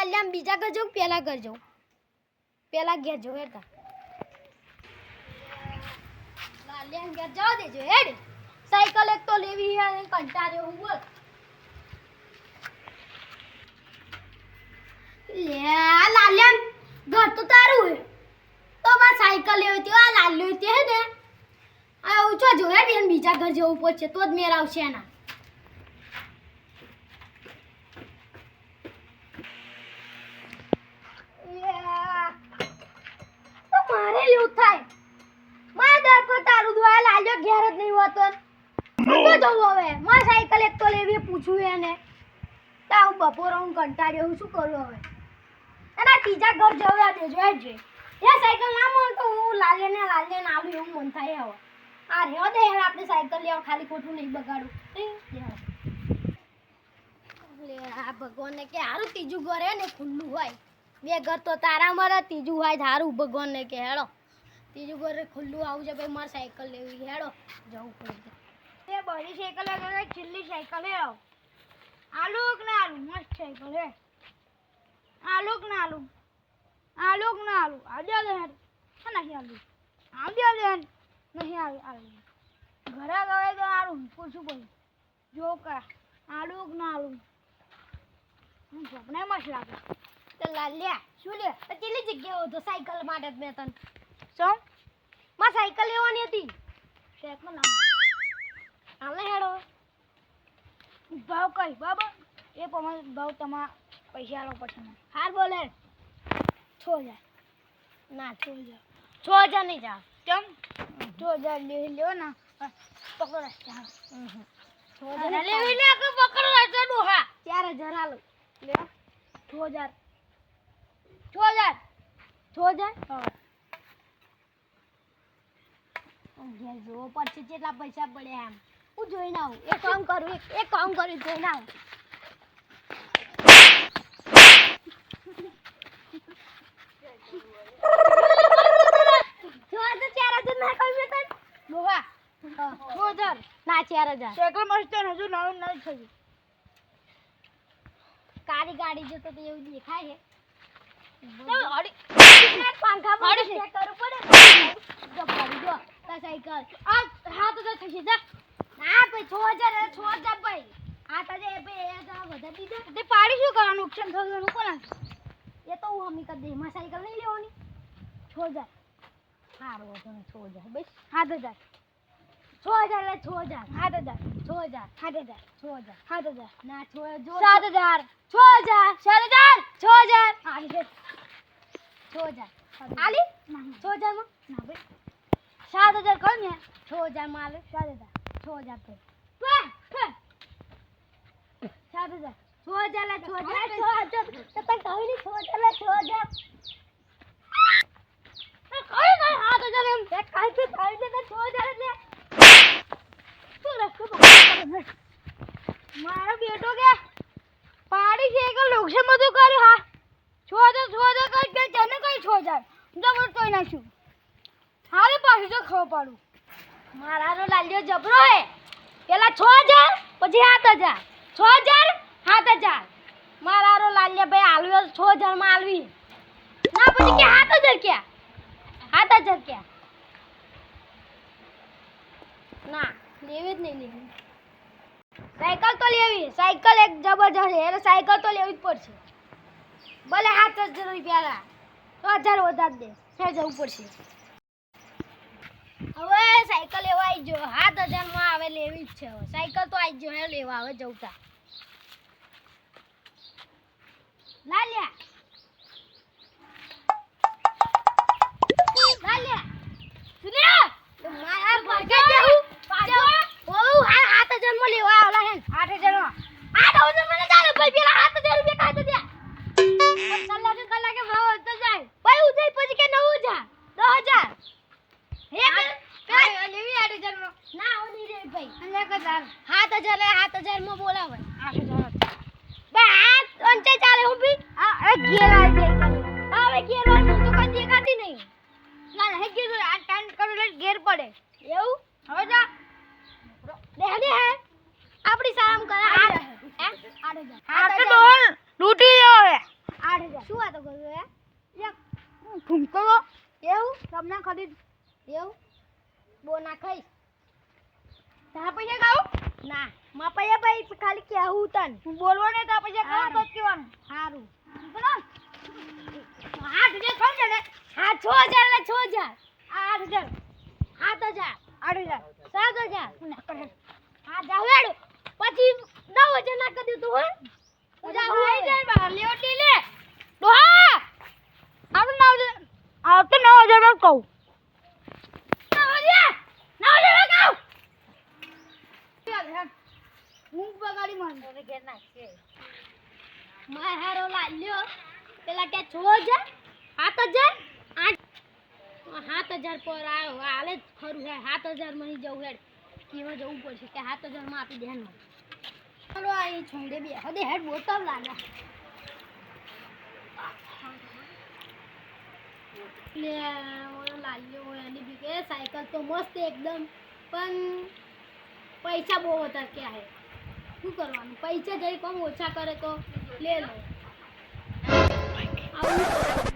લાલ્યામ બીજા કરજો પેલા કરજો પેલા ઘેર જો હેડતા લાલ્યામ ઘેર જવા દેજો હેડ સાયકલ એક તો લેવી હે કંટાળ્યો હું બોલ લે લાલ્યામ ઘર તો તારું હે તો માં સાયકલ લેવી હતી આ લાલ્યો તે હે ને આ ઊંચો જો હેડ બેન બીજા ઘર જવું પડશે તો જ મેર આવશે એના મારે એવું થાય મારા દર પર તારું દુઆ લાલ્યો ઘેર જ નહીં હોતો તો જવું હવે માર સાયકલ એક તો લેવી પૂછું એને તા હું બપોર હું કંટાળ્યો હું શું કરું હવે એના ત્રીજા ઘર જવા દેજો હેડ જે એ સાયકલ ના મળતો હું લાલ્યાને આવું એવું મન થાય હવે આ રહ્યો દે યાર આપણે સાયકલ લેવા ખાલી ખોટું નહીં બગાડું લે આ ભગવાનને કે હારું ત્રીજું ઘર હે ને ખુલ્લું હોય બે ઘર તો તારા મારા ત્રીજું હોય હારું ભગવાનને કે હેડો ત્રીજું ઘર ખુલ્લું આવું છે ભાઈ મારે સાયકલ લેવી હેડો જવું પડે તે બડી સાયકલ લગાવે છેલ્લી સાયકલ હે આલુ કે ના આલુ મસ્ત સાયકલ હે આલુ કે ના આલુ આજે લે હેડ નહીં આલુ આજે લે નહીં આલુ ઘરે ગવે તો આલુ પૂછું બોલ જો કા આલુ કે ના આલુ હું સપને મસ્ત લાગે તો લાલ્યા શું લે કેટલી જગ્યાએ હતો સાયકલ માટે મેં તને શું માં સાયકલ લેવાની હતી સાયકલ આલે હેડો ભાવ કઈ બાબા એ પ્રમાણે ભાવ તમા પૈસા આલો પછી હાર બોલે 6000 ના 6000 નહીં જા કેમ 6000 લ્યો ને પકડો રસ્તા 6000 લેવી લે કે પકડો રસ્તા ડોહા 4000 આલો લે 6000 હા ઘેર જોવો પડશે કેટલા પૈસા પડે એમ હું જોઈને આવું એક કામ કરું જોઈને આવું ના 4000 સાયકલ મસ્ત હજુ નવું નહીં થયું કાળી ગાડી જો તો એવું દેખાય છે પંખા પર ચેક કરવું પડે જો પડી જો તા સાયકલ આ હાથ તો થશે જા ના ભાઈ 6000 ભાઈ હાથ આજે ભાઈ એ જા વધારે દીધા તે પાડી શું કરવાનું નુકસાન થવાનું કોણ એ તો હું હમી કરી દે માં સાયકલ નહીં લેવાની 6000 હારો તો 6000 બસ 7000 6000 લે 6000 7000 ના 7000 આલી દે 6000 આલી 6000 માં ના ભાઈ 7000 કર ને 6000 માં આલે 7000 ભાઈ 7000 6000 લે 6000 તો તને કહી ની 6000 લે 6000 કઈ 7000 એમ કઈ તો 6000 લે મારો બેટો કે પાડી છે કે નુકસાન બધું કર્યું હા 6000 કઈ કે તને કઈ 6000 જબર તોય નાખ્યું હાલે પાછું તો ખબર પાડું મારાનો લાલ્યો જબરો હે પેલા 6000 પછી 7000 7000 મારાનો લાલ્યા ભાઈ આલવ્યો 6000 માં આલવી ના પછી કે 7000 ક્યાં ના લેવી જ નહીં લેવી સાયકલ તો લેવી સાયકલ એક જબરજસ્ત છે એટલે સાયકલ તો લેવી જ પડશે ભલે 7000 રૂપિયા 1000 વધાર દે ફેર જવું પડશે હવે સાયકલ લેવા આવી જો 7000 માં આવે લેવી જ છે હવે સાયકલ તો આવી જો હે લેવા હવે જવતા લાલ્યા સુનિયા મારા ભરકા દેવું પાછો ઓ 7000 માં લેવા આવલા હે 8000 માં 8000 મને ચાલે ભાઈ પેલા 7000 રૂપિયા કાઢ દે કલાકે ભાવ તો જાય ભાઈ ઉજઈ પછી કે 9000 10000 હે લેવી 8000 માં ના ઓ નહીં રે ભાઈ અને 7000 લે 7000 માં બોલાવે તમને ખરીદ એવું બો ના ખાઈશ તારા પૈસા ખાવ ના માં પૈસા ભાઈ ખાલી કેવું તન હું બોલવો ને તારા પૈસા ખાવ તો કેવાનું સારું બોલો 8000 ખાવ ને હા 6000 ને 6000 8000 7000 8000 7000 હા જાવેડો પછી 9000 ના કરી દઉં હો ઉજા હોય જાય બહાર લેવટી લે ડોહા આપણે 9000 આવતો 9000 માં કહું 9000 માં કહું હું બગાડી માન તો ઘેર નાખશે માર હારો લાલ્યો પેલા કે 6000 7000 7000 પર આવ્યો હાલે જ ખરું હે 7000 માં જવું હેડ કેવા જવું પડશે કે 7000 માં આપી દેન ચલો આ છોડે બે હદે હેડ બોતલ લાગે લે ઓલો લાલ્યો એની બીકે સાયકલ તો મસ્ત એકદમ પણ પૈસા બહુ વધારે કે હે શું કરવાનું પૈસા જઈ કોમ ઓછા કરે તો લે લો આવું